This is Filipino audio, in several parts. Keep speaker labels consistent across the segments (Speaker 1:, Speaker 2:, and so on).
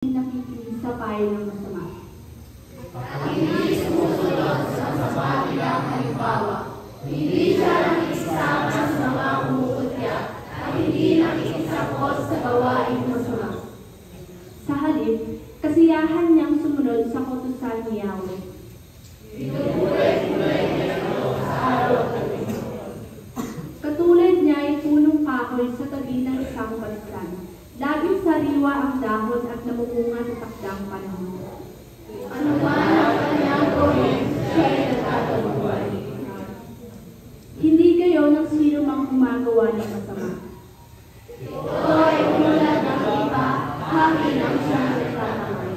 Speaker 1: nakikinig sa payo ng masama.
Speaker 2: Hindi sumusunod sa masama nilang halimbawa. Hindi siya nakikisama sa mga umukutya at hindi nakikisapot sa gawaing masama.
Speaker 1: Sa halip, kasiyahan niyang sumunod sa kautusan ni Yahweh.
Speaker 2: Pinupulay-pulay niya ito sa araw at gabi.
Speaker 1: Katulad niya ay punong kahoy sa tabi ng isang balisan. Laging sariwa ang dahon at namumunga sa takdang panahon.
Speaker 2: Ano man ang kanyang gawin, siya ay nagtatagumpay.
Speaker 1: Hindi kayo ng sino mang gumagawa ng masama.
Speaker 2: Ito ay tulad ng iba, hangin ang siyang nagtatamay.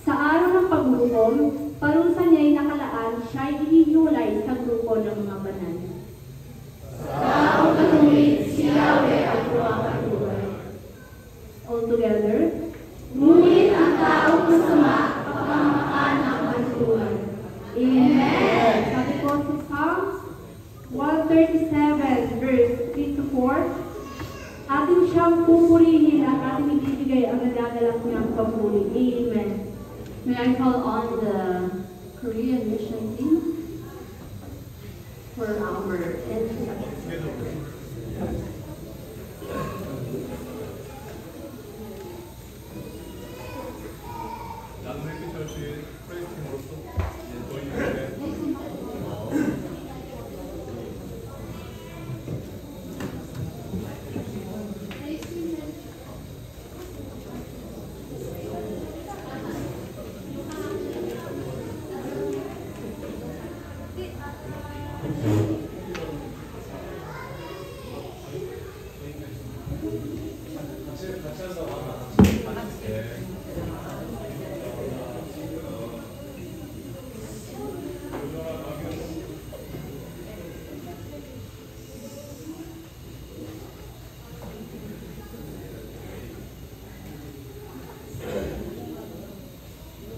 Speaker 1: Sa araw ng paghukom, parusa niya ay nakalaan, siya ay ihihulay sa grupo ng mga banal.
Speaker 2: Sa taong katuwid, si Yahweh ang pumapatuloy.
Speaker 1: All together,
Speaker 2: Ngunit ang taong masama, kapamakan ang kantuan.
Speaker 1: Amen. Sabi ko sa Psalms 137, verse 3 to 4, ating siyang pupurihin at ating ibibigay ang nagagalak niyang papuri. Amen. May I call on the Korean mission team for our introduction.
Speaker 3: 나눔의 처치 프레이팅으로서 저희들의 같이 해서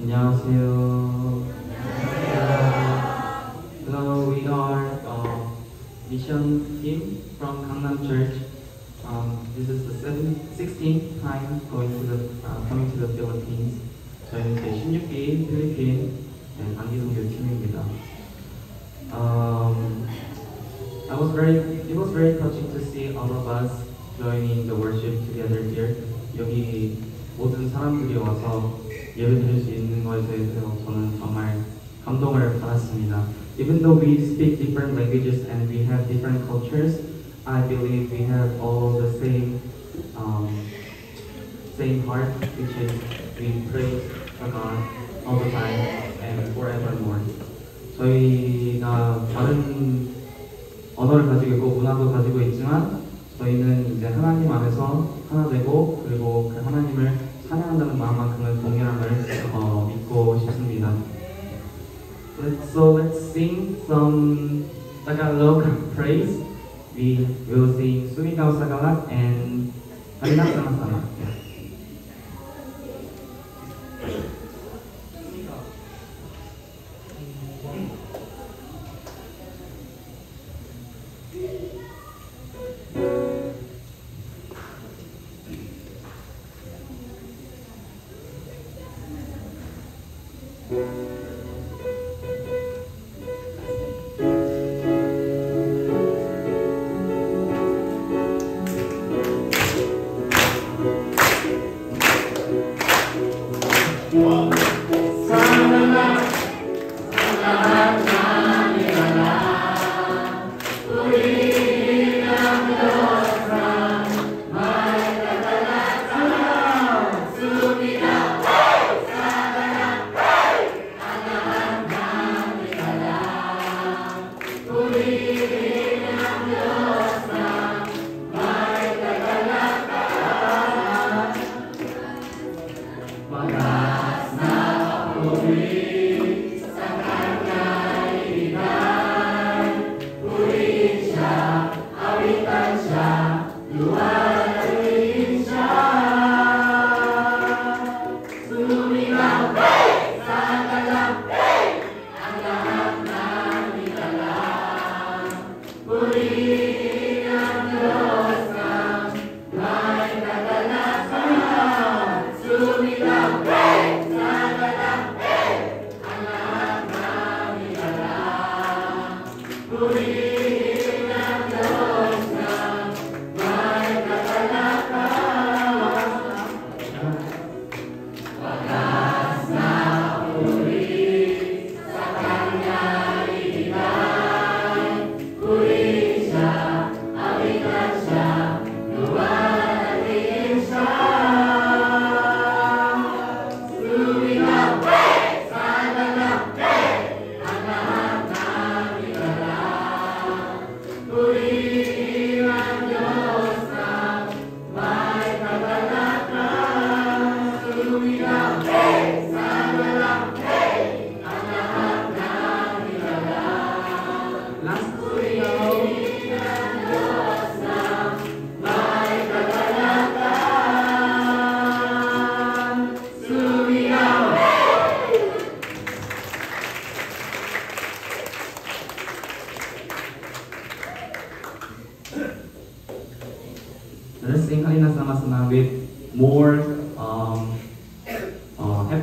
Speaker 4: 안녕하세요. Hello, we are mission team from Gangnam Church. This is the 16th time coming to the Philippines. 저희는 제 16기 필리핀 안기동교 팀입니다. It was very touching to see all of us joining the worship together here. 여기 모든 사람들이 와서 예배드릴 수 있는 것에 대해서 저는 정말 감동을 받았습니다. Even though we speak different languages and we have different cultures, I believe we have all the same heart, which is we praise God all the time and forevermore. 저희가 다른 언어를 가지고 있고 문화도 가지고 있지만 저희는 이제 하나님 안에서 하나 되고 그리고 그 하나님을 찬양한다는 마음만큼은 동일함을 믿고 싶습니다. So let's sing some Tagalog praise. We will sing Sumigaw sa Galat and Halina Sama-sama.
Speaker 2: Sumigaw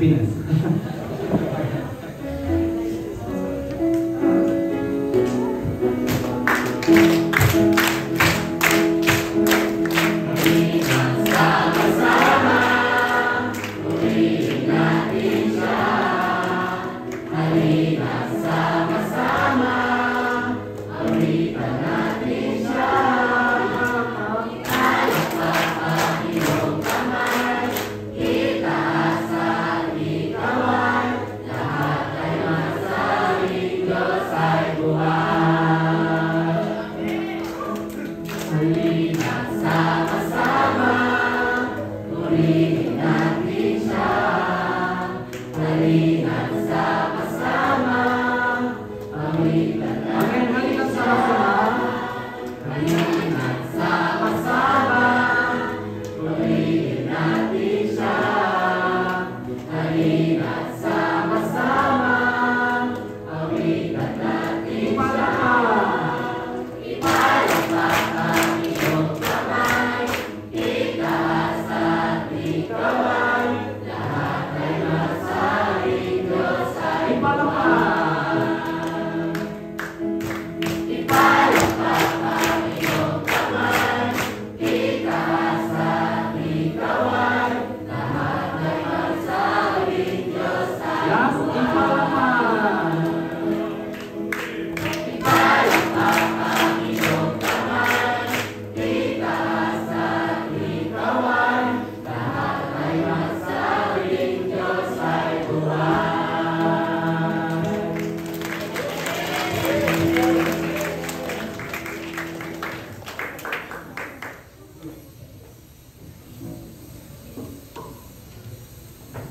Speaker 4: happiness.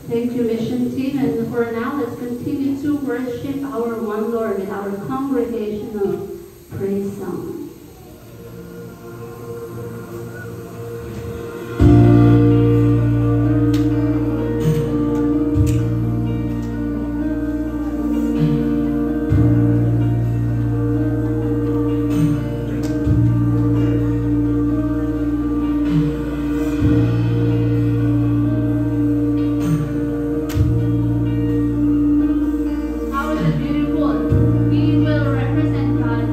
Speaker 1: Thank you, mission team. And for now, let's continue to worship our one Lord with our congregational praise song. How is it beautiful? We will represent God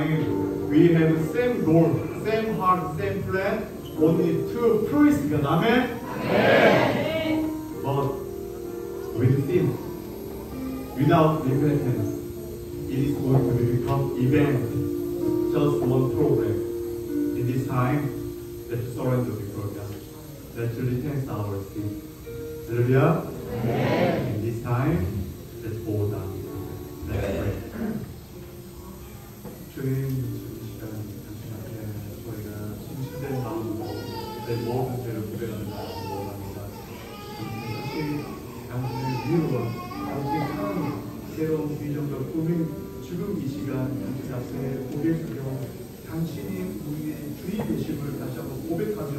Speaker 5: time we have same goal, same heart, same plan, only to praise God. Amen? Amen. But with sin, without repentance, it is going to become event, just one program. In this time, let's surrender before God. Let's repent our sin. Hallelujah. Amen. In this time, let's bow down. Let's pray. 주님, 이 시간 당신 앞에 저희가 진실된 마음으로 내 모든 죄를 고백하는 것을 원합니다. 당신의 위로와 당신의 사랑이 새로운 비전과 꿈인 지금 이 시간 당신 앞에 고개 숙여 당신이 우리의 주인 되심을 다시 한번 고백하며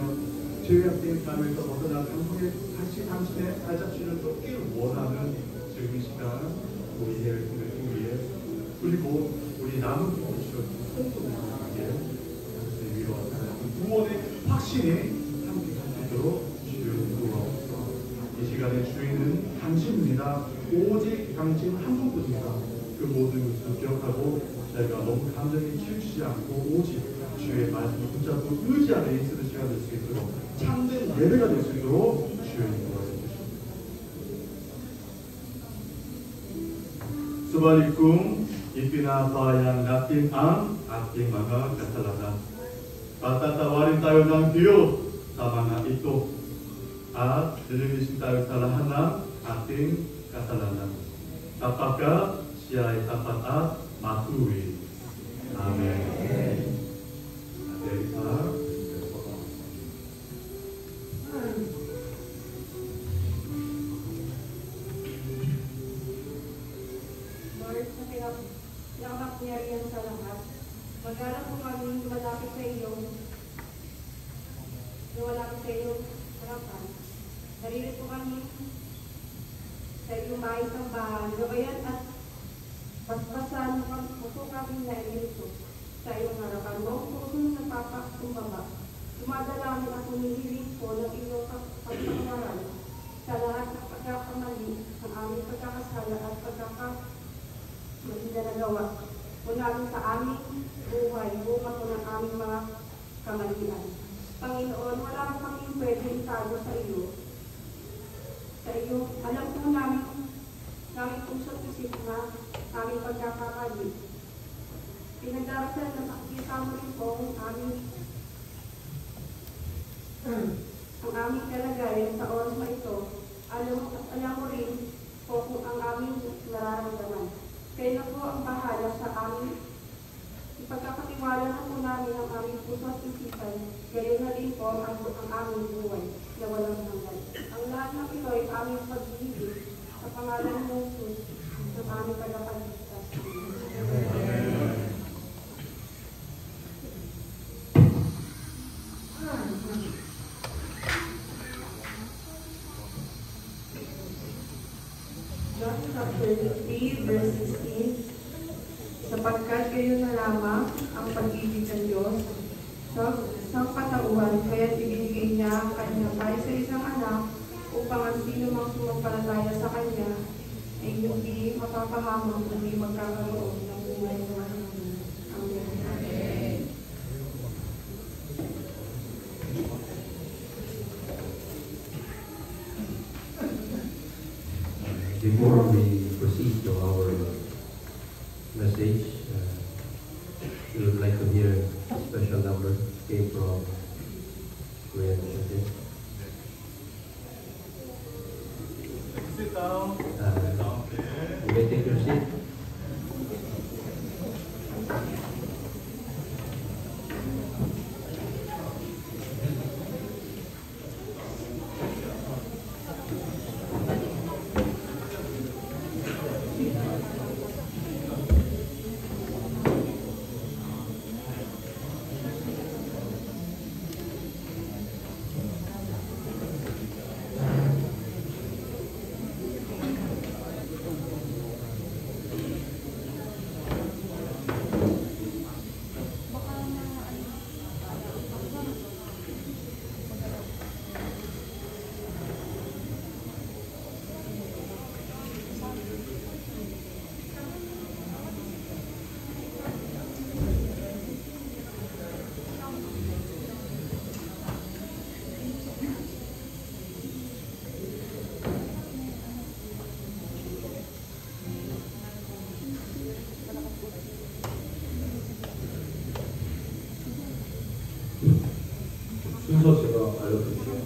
Speaker 5: 죄악된 삶에서 벗어나 다시 당신의 발자취를 쫓기를 원하는 지금 이 시간 우리 해를 통해 위해 그리고 우리 남은 것을 성도들에게 당신의 위로와 사랑 구원의 확신이 함께 가지도록 주여 도와옵소서. 이 시간의 주인은 당신입니다. 오직 당신 한 분뿐입니다. 그 모든 것을 기억하고 저희가 너무 감정에 치우치지 않고 오직 주의 말씀을 붙잡고 의지 안에 있는 시간 될 수 있도록 참된 예배가 될 수 있도록 주여님 도와주십시오. Subalikum ipinapa yang natin ang ating mga kasalanan. Patatawarin tayo ng Diyos sa mga ito at nilinisin tayo sa lahat ng ating kasalanan. Kapagka siya ay tapat at matuwid. Amen.
Speaker 2: Lord, sa pinakapangyarihan sa lahat, mag-alap po kami lumalapit sa iyo, harapan. Naririnig po kami sa iyong maayos ang bahan, gabayan at basbasan po kami na ilito sa iyong harapan. Huwag po kami nagpapakumbaba. Dumadalangin at humihiling po ng iyong pagpapamaran sa lahat ng pagkakamali ng aming pagkakasala at pagkakamali na nagawa po namin sa aming buhay, bunga po ng aming mga kamalian. Panginoon, wala kami pwede itago sa iyo. Alam po namin puso't isip na aming pagkakamali. Pinagdarasal na nakikita mo rin po ang aming kalagayan sa oras na ito. Alam mo rin po kung ang aming nararamdaman. Kaya na po ang bahala sa aming ipagkakatiwala na po namin ang aming puso at isipan. Gaya na din po ang aming buhay na walang hanggan. Ang lahat ng ito ay aming pag-ibig sa pangalan ng Jesus ng aming tagapagligtas.
Speaker 6: John chapter 3, verse 16, sapagkat kayo na lamang ang pag-ibig ng Diyos sa katauhan, kaya't ibinigay niya ang kanya para sa isang anak upang ang sino mang sumampalataya sa kanya ay hindi mapapahamak kundi magkakaroon ng buhay na walang hanggan. Amen.
Speaker 7: Before we proceed to our message, we would like to hear a special number came from Korean Mission.
Speaker 5: Sit down.
Speaker 7: You may take your seat.
Speaker 3: 순서 제가 알려드릴게요.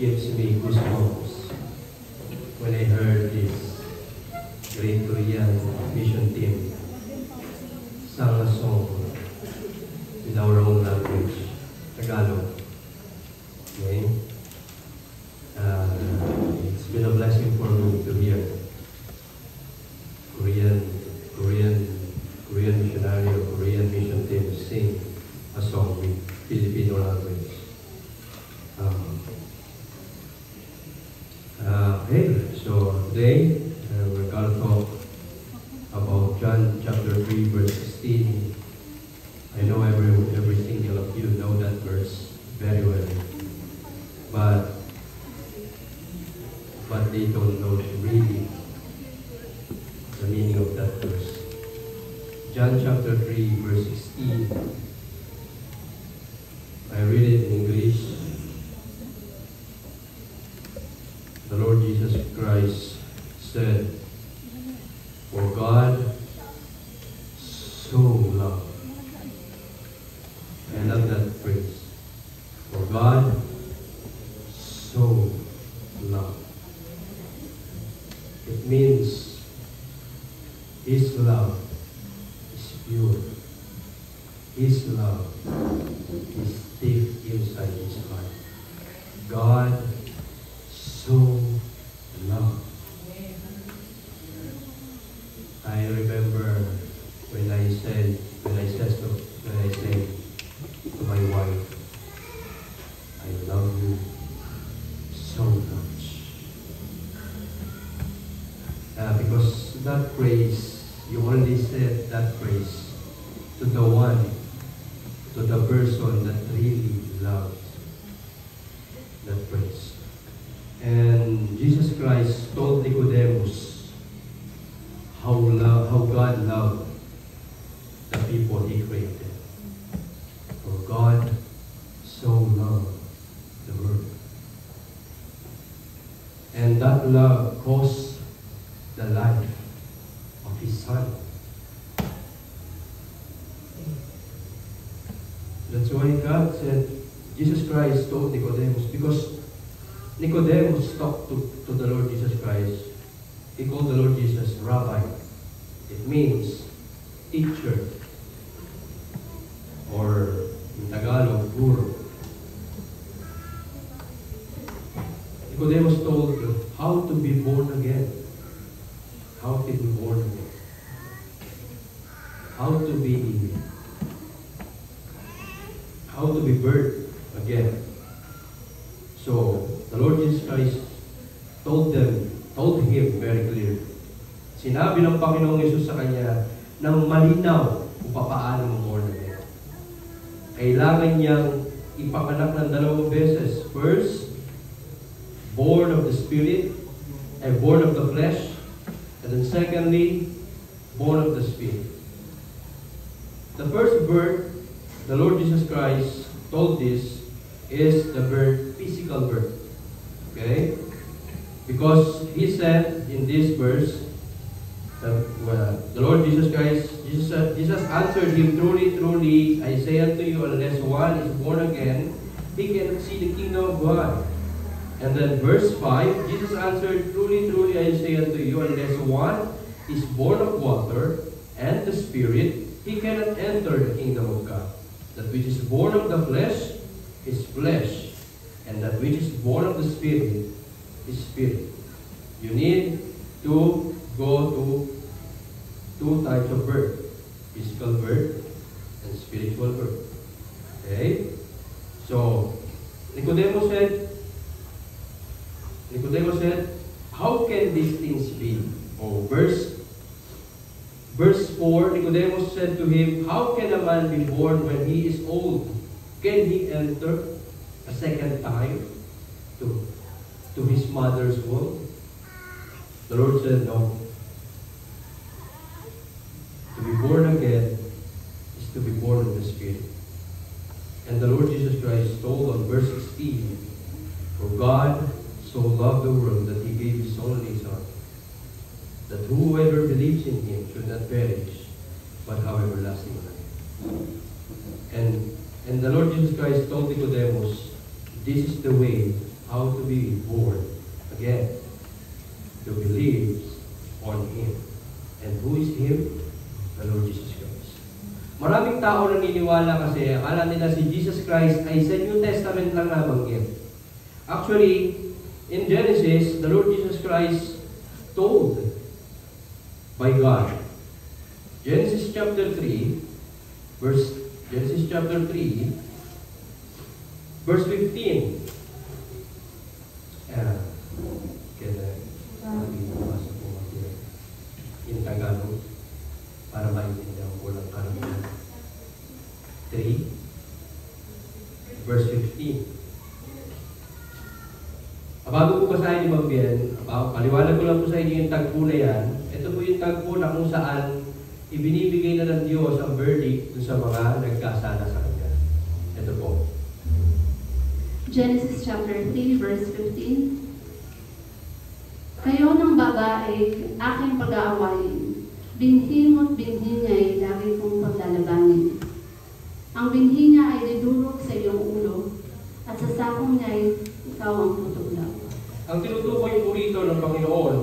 Speaker 7: gives me goosebumps when I heard this great Korean mission team sang a song in our own language, Tagalog. Okay? It's been a blessing for me to hear Korean missionary or Korean mission team sing a song with Filipino language. Okay, so today we're going to talk about John chapter 3 verse 16. I know every single of you know that verse very well, but they don't know really the meaning of that verse. John chapter 3 verse 16. I read it in English. The Lord Jesus Christ said, "For God so loved." I love that phrase. For God so loved. It means His love is pure. His love is deep inside His heart. God so loved. I remember when I said to my wife, "I love you so much." Because that phrase, you only said that phrase to the one, to the person that really loves that phrase. And Jesus Christ told Nicodemus how God loved the people He created. For God so loved the world. And that love cost the life of His Son. That's why God said, Jesus Christ told Nicodemus, because Nicodemus talked to the Lord Jesus Christ. He called the Lord Jesus Rabbi. It means teacher, or in Tagalog, guru. Nicodemus told how to be born again. How to be born again. How to be birthed again. So the Lord Jesus Christ told him very clearly. Sinabi ng Panginoong Yesus sa kanya ng malinaw kung paano mo born again. Kailangan niyang ipanganak ng dalawang beses. First, born of the Spirit, and born of the flesh. And then secondly, born of the Spirit. The first birth, the Lord Jesus Christ told this, is the birth, physical birth. Okay? Because He said in this verse, the Lord Jesus Christ, Jesus answered him, "Truly, truly, I say unto you, unless one is born again, he cannot see the kingdom of God." And then verse 5, Jesus answered, "Truly, truly, I say unto you, unless one is born of water and the Spirit, he cannot enter the kingdom of God. That which is born of the flesh is flesh, and that which is born of the Spirit is spirit." You need to go to two types of birth: physical birth and spiritual birth. Okay? So, Nicodemus said, "How can these things be?" Oh, verse 4, Nicodemus said to him, "How can a man be born when he is old? Can he enter a second time to his mother's womb?" The Lord said, "No. To be born again is to be born of the Spirit." And the Lord Jesus Christ told on verse 16, "For God so loved the world that He gave His only Son, that whoever believes in Him should not perish, but have everlasting life." And the Lord Jesus Christ told Nicodemus, this is the way how to be born again, to believe on Him. And who is Him? The Lord Jesus Christ. Maraming tao naniniwala kasi akala nila si Jesus Christ ay sa New Testament lang nabanggit. Actually, in Genesis, the Lord Jesus Christ told by God. Genesis chapter 3, verse 15. In Tagalog, para maintindihan ko lang karamihan. 3, verse 15. Bago ko basahin ni Ma'am Bien, paliwanag ko lang po sa inyo yung tagpo na yan. Ito po yung tagpo na kung saan ibinibigay na ng Diyos ang verdict sa mga nagkasala sa Kanya. Ito po.
Speaker 1: Genesis chapter 3, verse 15. Kayo ng babae, aking pag-aawayin. Binhi mo't binhi niya ay lagi kong paglalabanin. Ang binhi niya ay didurog sa iyong ulo, at sa sakong niya ay ikaw ang tutulaw.
Speaker 7: Ang tinutukoy po rito ng Panginoon,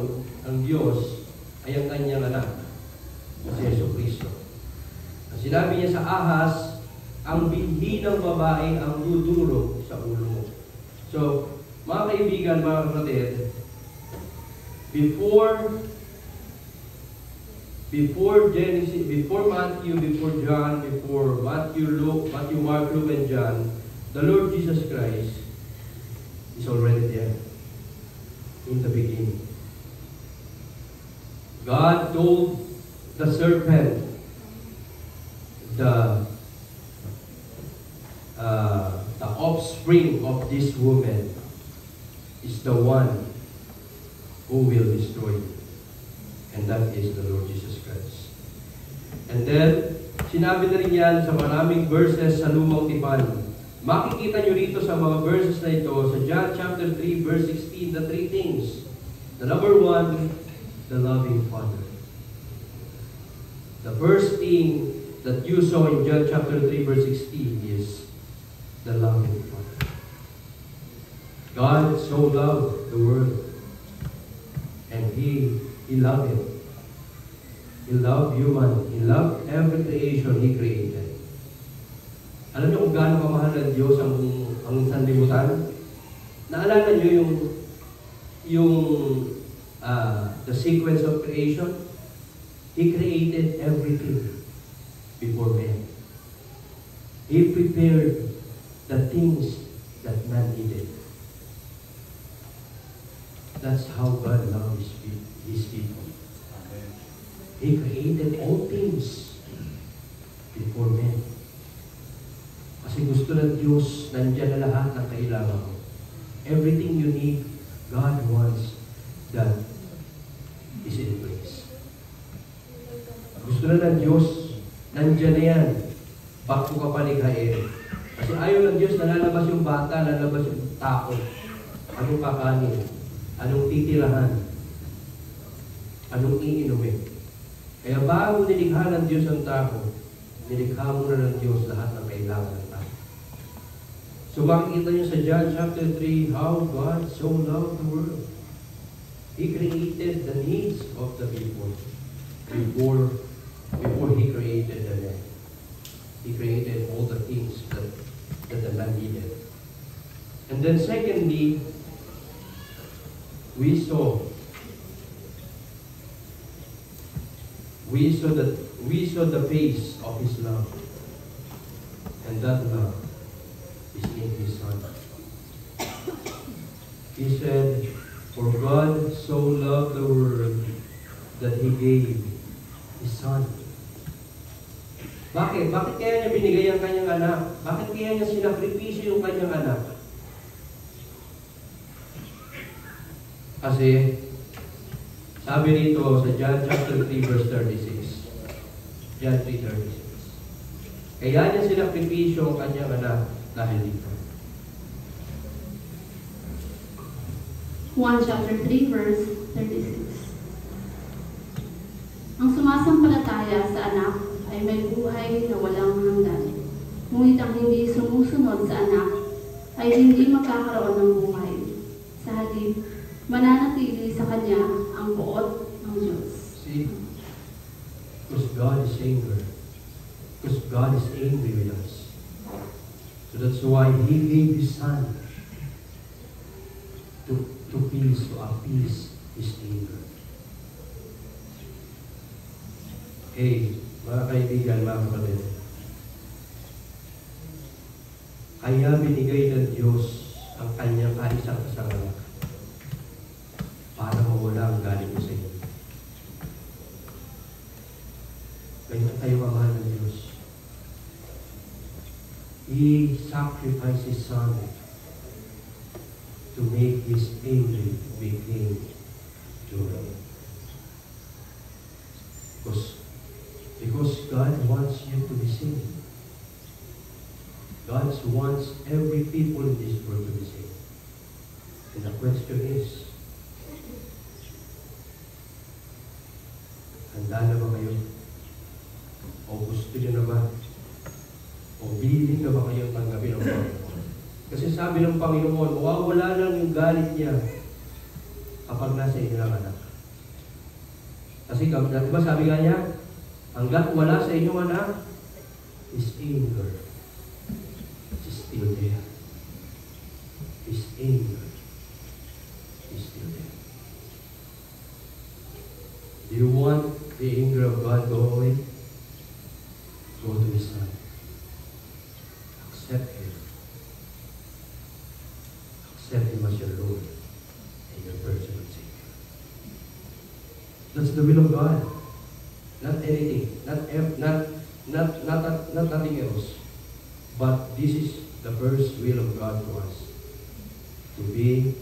Speaker 7: ang Diyos, ay ang kanyang anak, si Yesu Cristo. Ang sinabi niya sa ahas, ang binhi ng babae ang dudurog sa ulo mo. So, mga kaibigan, mga kapatid, before Genesis, before Matthew, before John, before Matthew, Mark, Luke, and John, the Lord Jesus Christ is already there in the beginning. God told the serpent, the offspring of this woman is the one who will destroy you. And that is the Lord Jesus Christ. And then, sinabi na rin yan sa maraming verses sa Lumang Tipan. Makikita nyo rito sa mga verses na ito, sa John chapter 3, verse 16, the three things. The number one, the loving Father. The first thing that you saw in John chapter 3, verse 16 is the loving Father. God so loved the world, and He loved it. He loved human. He loved every creation He created. Alam niyo kung gaano kamahal ng Diyos ang sanlibutan? Naalala niyo the sequence of creation? He created everything before man. He prepared the things that man needed. That's how God loves His people. He created all things before man. Kasi gusto ng Diyos, nandiyan na lahat ng kailangan mo. Everything you need, God wants that is in place. Gusto na ng Diyos, nandiyan na yan. Bago ka palighain. Kasi ayaw ng Diyos, nalalabas yung bata, nalalabas yung tao. Anong kakanin? Anong titirahan? Anong iinumin? Kaya bago nilikha ng Diyos ang tao, nilikha mo na ng Diyos lahat ng kailangan ng tao. So makikita niyo sa John chapter 3, how God so loved the world. He created the needs of the people before He created the man. He created all the things that the man needed. And then secondly, we saw the face of His love. And that love is in His Son. He said, for God so loved the world that He gave His Son. Bakit? Bakit kaya niya binigay ang kanyang anak? Bakit kaya niya sinakripisyo yung kanyang anak? Kasi, sabi rito sa John chapter 3 verse 36. John 3:36. Kaya niya sinakripisyo ang kanyang anak dahil dito.
Speaker 1: 1 chapter 3 verse 36. Ang sumasampalataya sa anak ay may buhay na walang hanggan. Ngunit ang hindi sumusunod sa anak ay hindi magkakaroon ng buhay mananatili sa kanya ang buot ng Diyos.
Speaker 7: See? Because God is angry. Because God is angry with us. So that's why He gave His Son to appease His anger. Hey, mga kaibigan, mga kapatid. Kaya binigay ng Diyos ang kanyang kaisang anak para mawala ang galing sa inyo. Ganyan tayo mamahal ng Diyos. He sacrificed His Son to make His anger become joy. Because God wants you to be saved. God wants every people in this world to be saved. And the question is, handa na ba kayo? O gusto niyo na ba? O willing na ba kayo tanggapin ang Panginoon? Kasi sabi ng Panginoon, mawawala lang yung galit niya kapag nasa inyo lang anak. Kasi diba sabi nga niya, hanggat wala sa inyong anak, His anger is still there. His anger is still there. Do you want the anger of God go away? Go to His Son. Accept Him. Accept Him as your Lord and your personal Savior. That's the will of God. Not anything. Not nothing else. But this is the first will of God to us. To be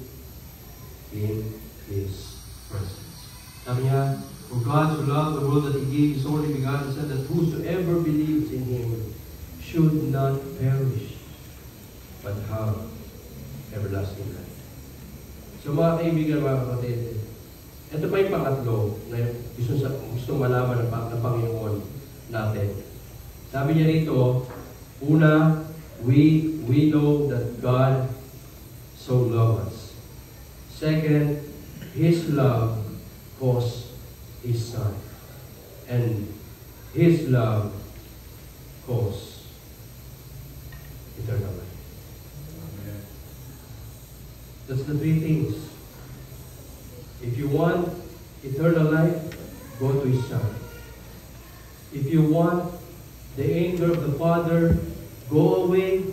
Speaker 7: in His presence. Sabi niya, for God so loved the world that He gave His only begotten Son, that whosoever believes in Him should not perish, but have everlasting life. So mga kaibigan, mga kapatid, ito pa yung pangatlo na gusto malaman ng Panginoon natin. Sabi niya rito, una, we know that God so loved us. Second, His love caused His Son. And His love caused eternal life. That's the three things. If you want eternal life, go to His Son. If you want the anger of the Father, go away,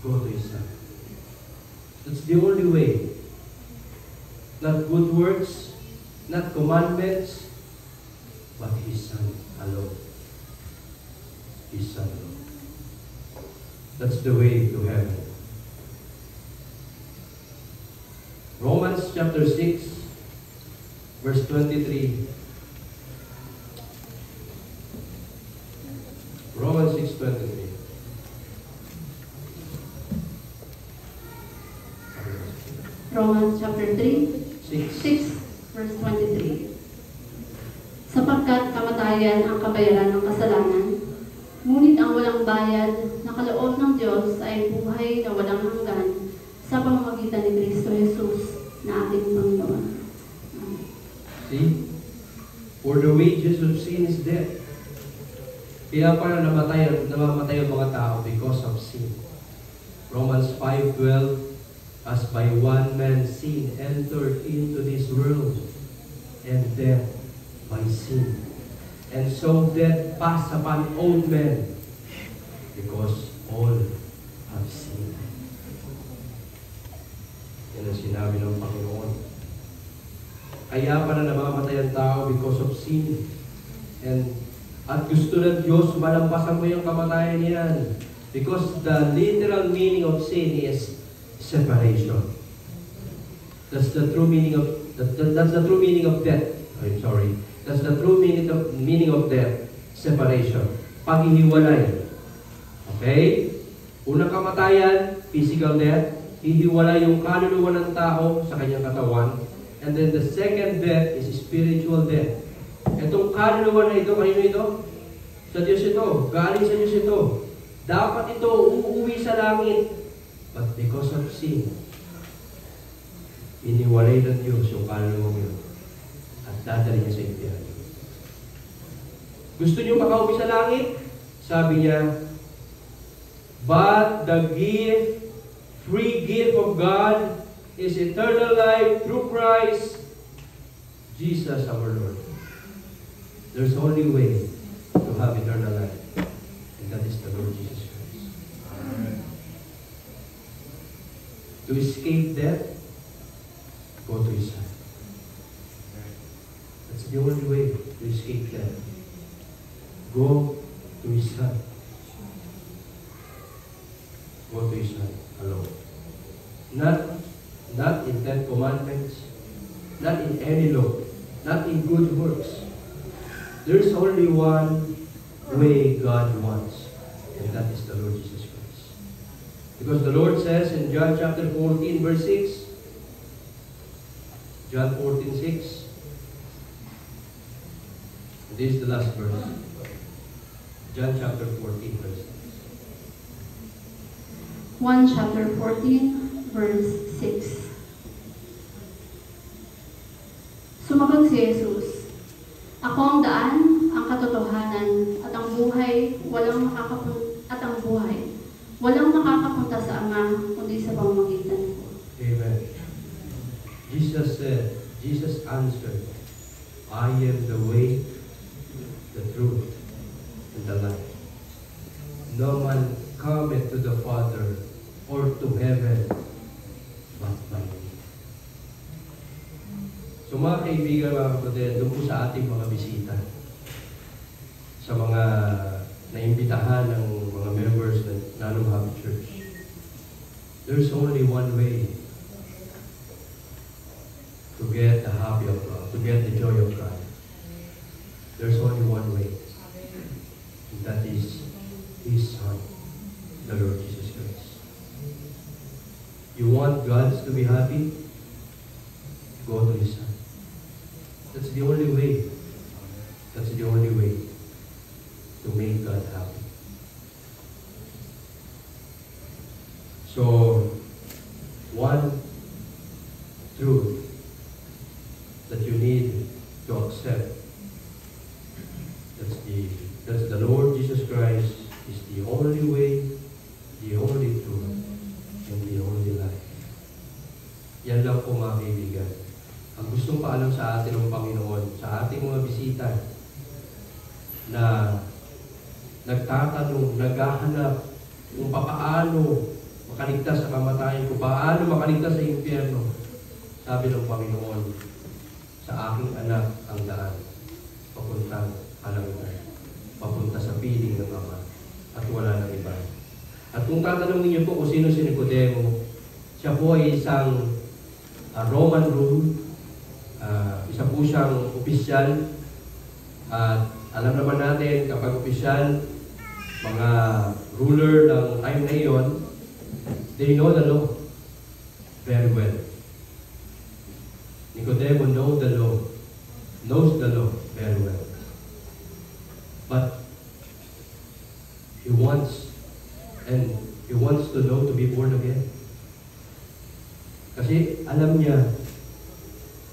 Speaker 7: go to His Son. That's the only way. Not good works, not commandments, but His Son alone. His Son alone. That's the way to heaven. Romans chapter 6, verse 23. Romans 6:23.
Speaker 1: Romans chapter 3,
Speaker 7: 6.
Speaker 1: 6, verse 23. Sapagkat kamatayan ang kabayaran ng kasalanan, ngunit ang walang bayad na kaloob ng Diyos ay buhay na walang hanggan sa pamamagitan ni Kristo Jesus na ating Panginoon.
Speaker 7: See? For the wages of sin is death. Kaya pala namamatay ang mga tao because of sin. Romans 5:12, as by one man sin entered into this world, and death by sin. And so death passed upon all men, because all have sinned. Yan ang sinabi ng Panginoon. Kaya pala namamatay ang tao because of sin. At gusto ng Diyos, malampasan mo yung kamatayan niyan. Because the literal meaning of sin is separation. That's the true meaning of death. I'm sorry. That's the true meaning of death. Separation. Paghihiwalay. Okay? Unang kamatayan, physical death. Hihiwalay yung kaluluwa ng tao sa kanyang katawan. And then the second death is spiritual death. Itong kaluluwa na ito, kanino ito? Sa Diyos ito. Galing sa Diyos ito. Dapat ito uuwi sa langit. But because of sin, iniwalay ng Diyos yung kaluluwang yun at dadali niya sa impyerno. Gusto niyo makauwi sa langit? Sabi niya, but the free gift of God is eternal life through Christ Jesus our Lord. There's only way to have eternal life, and that is the Lord Jesus Christ.
Speaker 5: Amen.
Speaker 7: To escape death, go to His Son. That's the only way to escape death. Go to His Son. Go to His Son alone. Not in 10 commandments, not in any law, not in good works. There's only one way God wants, and that is the Lord Jesus Christ. Because the Lord says in John chapter 14, verse 6, John 14:6. This is the last verse. John chapter 14, verse
Speaker 1: 1 chapter 14, verse 6. Sumagot si Jesus, "Ako ang daan, ang katotohanan, at ang buhay, walang makakapunta sa Ama, kundi sa pamamagitan ko."
Speaker 7: Amen. Jesus answered, I am the way, the truth, and the life. No man cometh to the Father or to heaven but by me. So mga kaibigan, mga kapatid, doon po sa ating mga bisita, sa mga naimbitahan ng mga members ng Nanong Happy Church, there's only one way to get the happy of God, to get the joy of God. There's only one way. And that is His Son, the Lord Jesus Christ. You want God to be happy? Go to His Son. That's the only way. That's the only way to make God happy. So, one truth that you need to accept, that's the Lord Jesus Christ is the only way, the only truth, and the only life. Yan lang po mga kaibigan. Ang gustong paalam sa atin ng Panginoon, sa ating mga bisita na nagtatanong, naghahanap kung paano makaligtas sa kamatayan, kung paano makaligtas sa impyerno. Sabi ng Panginoon, sa aking anak ang daan, papuntang kalangitan, papunta sa piling ng Ama, at wala nang iba. At kung tatanungin niyo po kung sino si Nicodemo, siya po ay isang Roman rule, isa po siyang opisyal, at alam naman natin kapag opisyal, mga ruler ng time na iyon, they know the law very well. Nicodemo knows the law very well. But he wants to know to be born again. Kasi alam niya,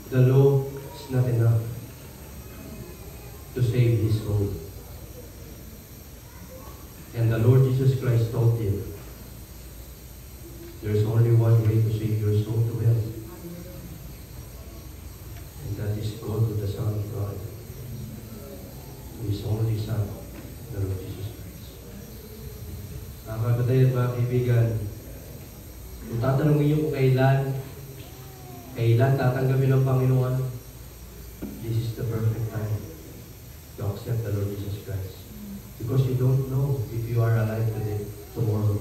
Speaker 7: the law is not enough to save his soul. And the Lord Jesus Christ told him, there's only one way to save your soul to hell. And that is go to the Son of God, to His only Son, the Lord Jesus Christ. Mga kapatid, mga kaibigan, kung tatanungin niyo kung kailan tatanggapin ng Panginoon, this is the perfect time to accept the Lord Jesus Christ. Because you don't know if you are alive today, tomorrow.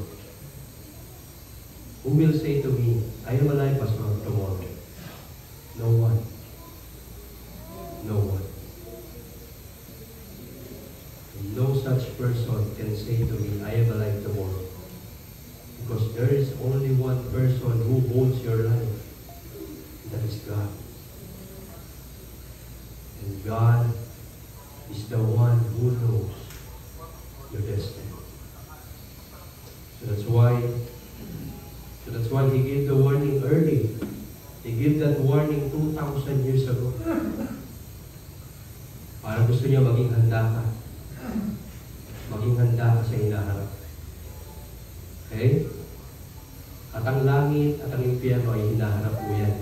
Speaker 7: Who will say to me, I am alive, Pastor, tomorrow? No one. No one. No such person can say to me, I am alive tomorrow. Because there is only one person who holds your life. That is God. And God is the one who knows your destiny. So that's why He gave the warning early He gave that warning 2,000 years ago. Para gusto niya maging handa ka. Maging handa ka sa hinaharap. Okay? At ang langit at ang impyerno ay hinaharap mo yan.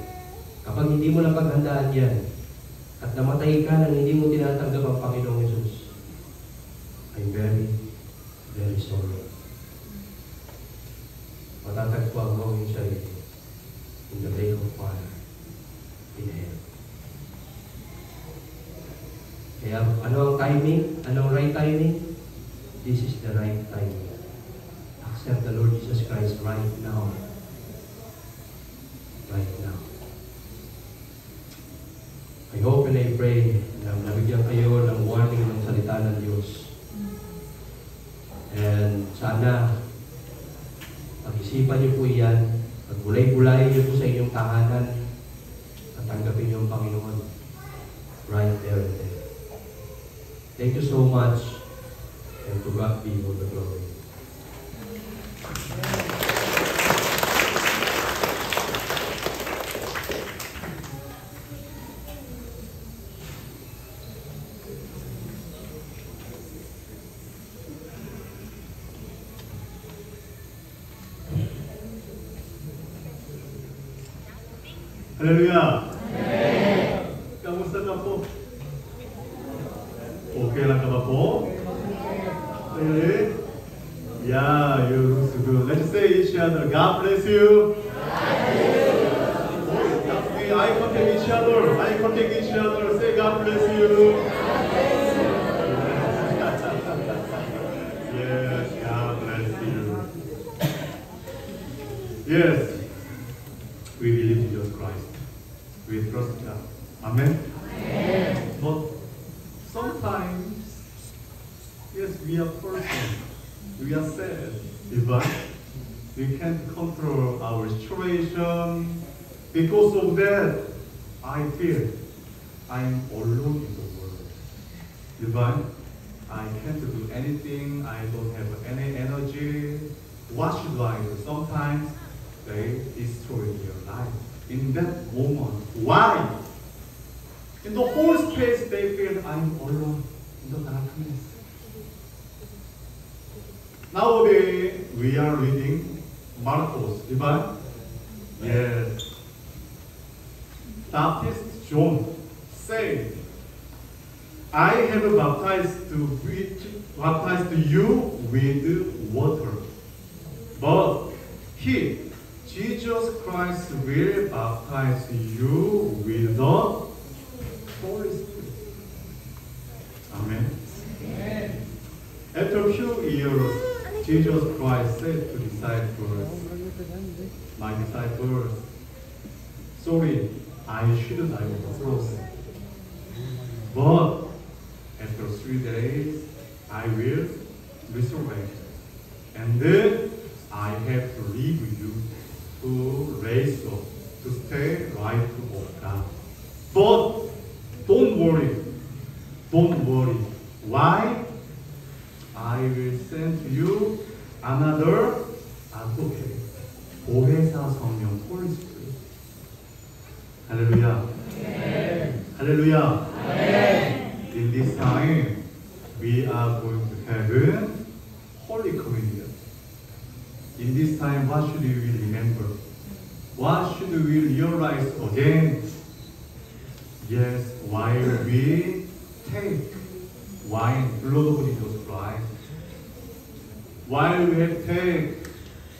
Speaker 7: Kapag hindi mo napaghandaan yan, at namatay ka nang hindi mo tinatanggap ang Panginoong Yesus, I'm very, very sorry. Matatagpuan mo ang iyong sarili in the lake of fire in hell. Kaya ano ang timing? Ano ang right timing? This is the right timing. Accept the Lord Jesus Christ right now. Right now. I hope and I pray na nabigyan kayo ng warning ng salita ng Diyos. And sana pag-isipan niyo po iyan, pagbulay-bulayin niyo po sa inyong tahanan at tanggapin niyo ang Panginoon right there and there. Thank you so much, and to God be all the glory.
Speaker 5: Haleluya. Kamusta ka po? Okay lang ka ba po? Really? Yeah, you look so good. Let's say each other, God bless you. We eye contact each other. Eye contact each other. Say God bless you. Yes, God bless you. Yes, we believe in Jesus Christ. We trust God. Amen. But sometimes, yes, we are person. We are sad. But we can't control our situation. Because of that, I feel I'm alone in the world. But I can't do anything. I don't have any energy. What should I do? Sometimes they destroy their life. In that moment, why? In the whole space, they feel I'm alone in the darkness. Nowadays, we are reading Marcos, right? Yes. Baptist John said, I have baptized you with water, but he, Jesus Christ, will baptize you with the Holy Spirit. Amen. After a few years, Jesus Christ said to disciples, my disciples, sorry, I shouldn't die on the cross. But after 3 days, I will resurrect. And then I have to leave you to raise up, to stay right of God. But don't worry. Don't worry. Why? I will send to you another advocate. 보혜사 성령, Holy Spirit. Hallelujah. Amen. Hallelujah. Amen. In this time, we are going to have Holy Communion. In this time, what should we remember? What should we realize again? Yes, while we take wine, blood of Jesus Christ, while we have take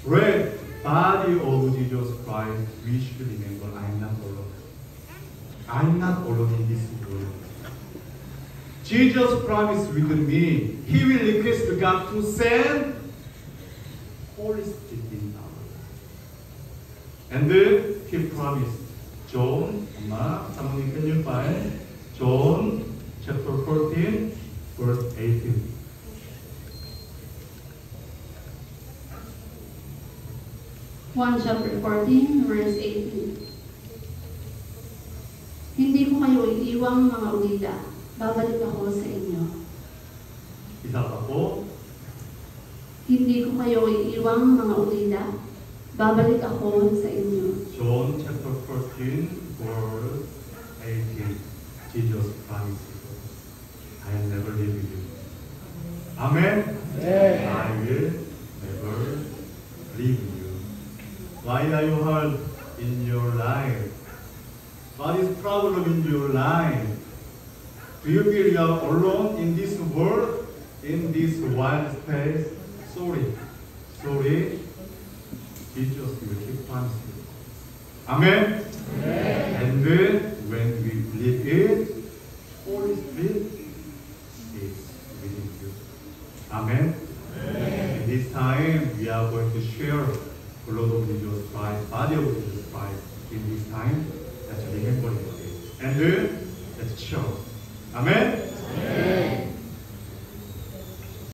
Speaker 5: bread, body of Jesus Christ, we should remember, I'm not alone. I'm not alone in this world. Jesus promised with me, He will request God to send Holy Spirit in our life. And then He promised, John, someone can you find? John chapter 14, verse 18.
Speaker 1: John chapter 14, verse 18. Hindi ko kayo iiwang mga ulila. Babalik ako sa inyo.
Speaker 5: Isa pa po.
Speaker 1: Hindi ko kayo iiwang mga ulila. babalik ako sa inyo.
Speaker 5: John chapter 14, verse 18. Jesus promised, I'll never leave you. Amen? I will never leave you. Why are you hurt in your life? What is problem in your life? Do you feel you are alone in this world, in this wild space? Sorry. Jesus will keep promising. Amen? And then, when we believe it, Holy Spirit is within you. Amen? In this time, we are going to share blood of Jesus Christ, body of Jesus Christ. In this time, let's remember it. And then, let's show. Amen?